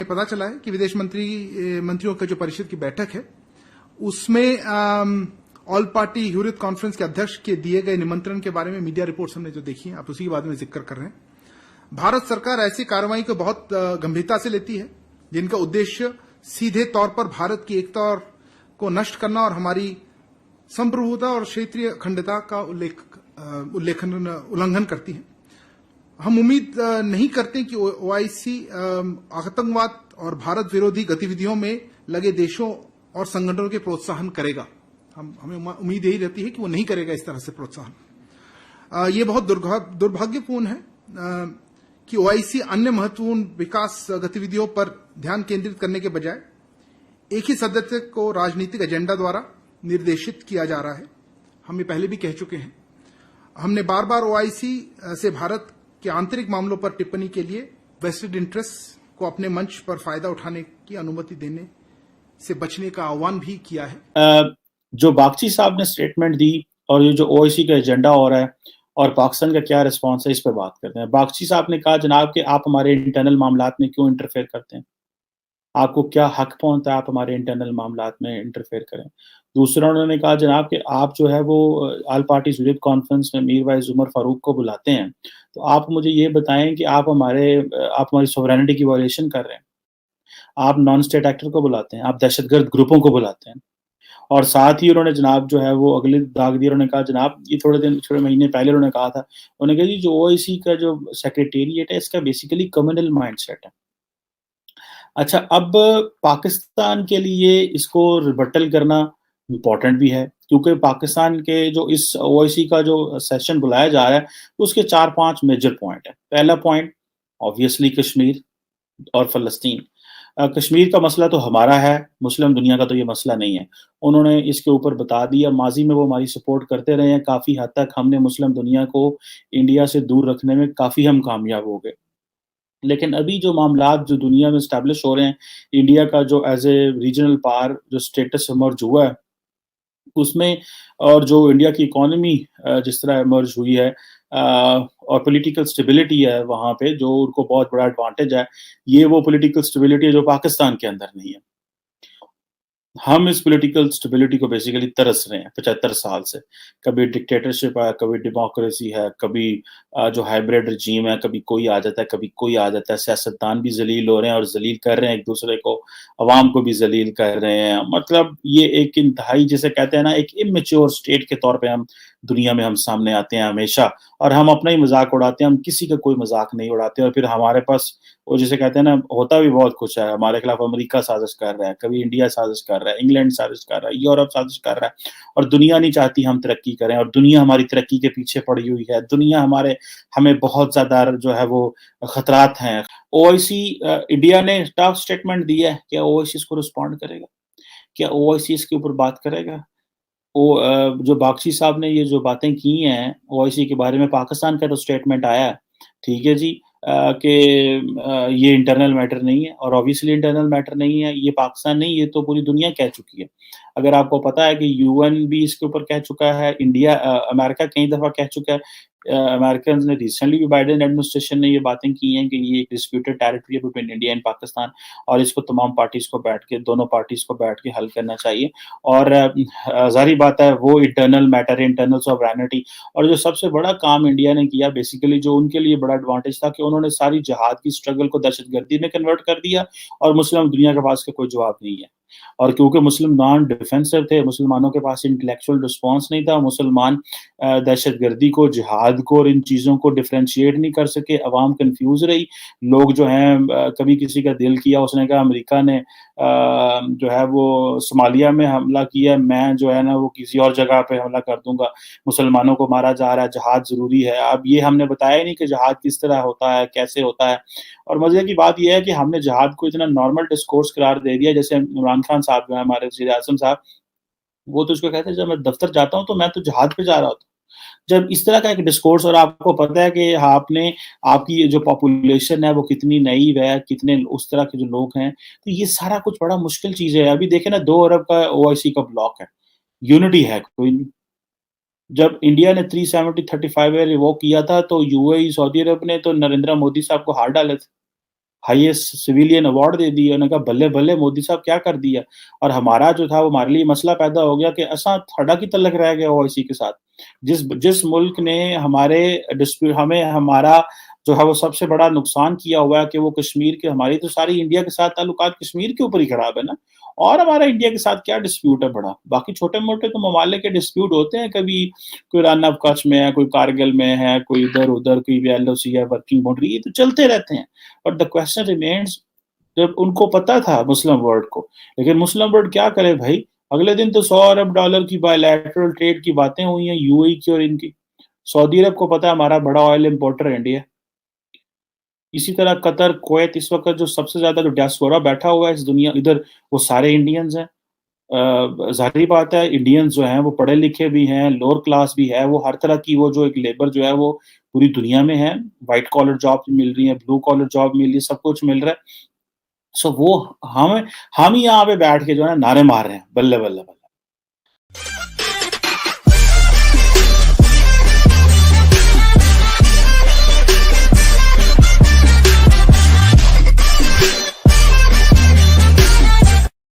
पता चला है कि विदेश मंत्रियों का जो परिषद की बैठक है उसमें ऑल पार्टी हुर्रियत कॉन्फ्रेंस के अध्यक्ष के दिए गए निमंत्रण के बारे में मीडिया रिपोर्ट्स हमने जो देखी है, आप उसी के बारे में जिक्र कर रहे हैं। भारत सरकार ऐसी कार्रवाई को बहुत गंभीरता से लेती है जिनका उद्देश्य सीधे तौर पर भारत की एकता को नष्ट करना और हमारी संप्रभुता और क्षेत्रीय अखंडता का उल्लंघन करती है। हम उम्मीद नहीं करते कि ओआईसी आतंकवाद और भारत विरोधी गतिविधियों में लगे देशों और संगठनों के प्रोत्साहन करेगा। हमें उम्मीद यही रहती है कि वो नहीं करेगा इस तरह से प्रोत्साहन। ये बहुत दुर्भाग्यपूर्ण है कि ओआईसी अन्य महत्वपूर्ण विकास गतिविधियों पर ध्यान केंद्रित करने के बजाय एक ही सदस्य को राजनीतिक एजेंडा द्वारा निर्देशित किया जा रहा है। हम ये पहले भी कह चुके हैं। हमने बार बार ओआईसी से भारत के आंतरिक मामलों पर टिप्पणी के लिए वेस्टेड इंटरेस्ट को अपने मंच पर फायदा उठाने की अनुमति देने से बचने का आह्वान भी किया है। जो बागची साहब ने स्टेटमेंट दी और ये जो ओआईसी का एजेंडा हो रहा है और पाकिस्तान का क्या रिस्पांस है, इस पर बात करते हैं। बागची साहब ने कहा जनाब कि आप हमारे इंटरनल मामलात में क्यों इंटरफेयर करते हैं, आपको क्या हक पहुंचता है आप हमारे इंटरनल मामलात में इंटरफेयर करें। दूसरा उन्होंने कहा जनाब कि आप जो है वो ऑल पार्टी हुर्रियत कॉन्फ्रेंस में मीर वाइज उमर फारूक को बुलाते हैं, तो आप मुझे ये बताएं कि आप हमारी सोवरेनिटी की वायलेशन कर रहे हैं। आप नॉन स्टेट एक्टर को बुलाते हैं, आप दहशतगर्द ग्रुपों को बुलाते हैं। और साथ ही उन्होंने जनाब जो है वो अगले दाग दिया। उन्होंने कहा जनाब ये थोड़े महीने पहले उन्होंने कहा था, उन्होंने कहा जी जो ओआईसी का जो सेक्रेटेरिएट है इसका बेसिकली कम्युनल माइंडसेट है। अच्छा, अब पाकिस्तान के लिए इसको रिबटल करना इम्पोर्टेंट भी है क्योंकि पाकिस्तान के जो इस ओआईसी का जो सेशन बुलाया जा रहा है उसके 4-5 मेजर पॉइंट है। पहला पॉइंट ऑब्वियसली कश्मीर और फलस्तीन। कश्मीर का मसला तो हमारा है, मुस्लिम दुनिया का तो ये मसला नहीं है। उन्होंने इसके ऊपर बता दिया, माजी में वो हमारी सपोर्ट करते रहे हैं, काफ़ी हद तक हमने मुस्लिम दुनिया को इंडिया से दूर रखने में काफ़ी हम कामयाब हो गए। लेकिन अभी जो मामलात जो दुनिया में इस्टेब्लिश हो रहे हैं, इंडिया का जो एज ए रीजनल पावर जो स्टेटस इमर्ज हुआ है उसमें, और जो इंडिया की इकोनॉमी जिस तरह इमर्ज हुई है और पॉलिटिकल स्टेबिलिटी है वहाँ पे, जो उनको बहुत बड़ा एडवांटेज है, ये वो पॉलिटिकल स्टेबिलिटी है जो पाकिस्तान के अंदर नहीं है। हम इस पॉलिटिकल स्टेबिलिटी को बेसिकली तरस रहे हैं 75 साल से। कभी डिक्टेटरशिप है, कभी डेमोक्रेसी है, कभी जो हाइब्रिड रजीम है, कभी कोई आ जाता है, कभी कोई आ जाता है। सियासतदान भी जलील हो रहे हैं और जलील कर रहे हैं एक दूसरे को, अवाम को भी जलील कर रहे हैं। मतलब ये एक इंतहाई, जिसे कहते हैं ना, एक इमेच्योर स्टेट के तौर पे हम दुनिया में हम सामने आते हैं हमेशा, और हम अपना ही मजाक उड़ाते हैं, हम किसी का कोई मजाक नहीं उड़ाते। और फिर हमारे पास वो जिसे कहते हैं ना, होता भी बहुत कुछ है। हमारे खिलाफ अमेरिका साजिश कर रहा है, कभी इंडिया साजिश कर रहा है, इंग्लैंड साजिश कर रहा है, यूरोप साजिश कर रहा है, और दुनिया नहीं चाहती हम तरक्की करें, और दुनिया हमारी तरक्की के पीछे पड़ी हुई है। दुनिया हमें बहुत ज्यादा जो है वो खतरात हैं। ओआईसी, इंडिया ने टफ स्टेटमेंट दिया है, क्या ओआईसी इसको रिस्पॉन्ड करेगा? क्या ओआईसी इसके ऊपर बात करेगा? जो बागची साहब ने ये जो बातें की हैं ओआईसी के बारे में, पाकिस्तान का तो स्टेटमेंट आया है, ठीक है जी, कि ये इंटरनल मैटर नहीं है, और ऑब्वियसली इंटरनल मैटर नहीं है। ये पाकिस्तान नहीं, ये तो पूरी दुनिया कह चुकी है। अगर आपको पता है कि यूएन भी इसके ऊपर कह चुका है, अमेरिका कई दफा कह चुका है, अमेरिकन ने रिसेंटली भी, बाइडेन एडमिनिस्ट्रेशन ने ये बातें की हैं कि ये डिस्प्यूटेड टेरिटरी है बिटवीन इंडिया एंड पाकिस्तान, और इसको तमाम पार्टीज को बैठ के, दोनों पार्टीज को बैठ के हल करना चाहिए। और जाहिर बात है वो इंटरनल मैटर है, इंटरनल सॉवरेनिटी। और जो सबसे बड़ा काम इंडिया ने किया बेसिकली, जो उनके लिए बड़ा एडवांटेज था, कि उन्होंने सारी जिहाद की स्ट्रगल को दहशतगर्दी में कन्वर्ट कर दिया, और मुस्लिम दुनिया के पास का कोई जवाब नहीं है। और क्योंकि मुसलमान डिफेंसिव थे, मुसलमानों के पास इंटेलेक्चुअल रिस्पॉन्स नहीं था, मुसलमान दहशतगर्दी को, जिहाद को और इन चीज़ों को डिफरेंशिएट नहीं कर सके, अवाम कंफ्यूज रही। लोग जो हैं, कभी किसी का दिल किया, उसने कहा अमेरिका ने जो है वो सोमालिया में हमला किया, मैं जो है ना वो किसी और जगह पे हमला कर दूंगा, मुसलमानों को मारा जा रहा है, जहाद ज़रूरी है। अब ये हमने बताया ही नहीं कि जहाद किस तरह होता है, कैसे होता है। और मज़े की बात यह है कि हमने जहाद को इतना नॉर्मल डिस्कोर्स करार दे दिया। जैसे इमरान खान साहब जो है, हमारे वज़ीर-ए-आज़म साहब, वो तो उसको कहते हैं जब मैं दफ्तर जाता हूँ तो मैं तो जहाद पे जा रहा होता हूँ। जब इस तरह का एक डिस्कोर्स, और आपको पता है कि आपकी जो पॉपुलेशन है वो कितनी नईव है, कितने उस तरह के जो लोग हैं, तो ये सारा कुछ बड़ा मुश्किल चीज़ है। अभी देखें ना, 2 अरब का ओआईसी का ब्लॉक है, यूनिटी है कोई नहीं। जब इंडिया ने 370-35 रिवोक किया था, तो यूएई, सऊदी अरब ने तो नरेंद्र मोदी साहब को हार डाले थे। हाईएस्ट सिविलियन अवार्ड दे दिया। उन्होंने कहा बल्ले बल्ले मोदी साहब क्या कर दिया। और हमारा जो था वो हमारे लिए मसला पैदा हो गया कि असा थोड़ा की तलक रह गया ओआईसी के साथ। जिस मुल्क ने हमारे डिस्प्यूट हमें हमारा जो है वो सबसे बड़ा नुकसान किया हुआ है कि वो कश्मीर के, हमारी तो सारी इंडिया के साथ ताल्लुकात कश्मीर के ऊपर ही खराब है ना। और हमारा इंडिया के साथ क्या डिस्प्यूट है बड़ा? बाकी छोटे मोटे तो ममालिक के डिस्प्यूट होते हैं, कभी कोई रन ऑफ कच्छ में है, कोई कारगिल में है, कोई इधर उधर, कोई एलओसी है, वर्किंग बाउंड्री, ये तो चलते रहते हैं। बट द क्वेश्चन रिमेन्स, जब उनको पता था मुस्लिम वर्ल्ड को, लेकिन मुस्लिम वर्ल्ड क्या करे भाई, अगले दिन तो $100 अरब की बायलैटरल ट्रेड की बातें हुई हैं यूएई की और इनकी। सऊदी अरब को पता है हमारा बड़ा ऑयल इंपोर्टर है इंडिया। इसी तरह कतर, कुवैत, इस वक्त जो सबसे ज्यादा जो डियास्पोरा बैठा हुआ है इस दुनिया, इधर वो सारे इंडियंस हैं। जाहिर बात है इंडियंस जो हैं वो पढ़े लिखे भी हैं, लोअर क्लास भी है, वो हर तरह की वो जो एक लेबर जो है वो पूरी दुनिया में है। व्हाइट कॉलर जॉब मिल रही है, ब्लू कॉलर जॉब मिल रही है, सब कुछ मिल रहा है। सो वो हम ही यहाँ पे बैठ के जो है नारे मार रहे हैं बल्ले बल्ले बल्ले।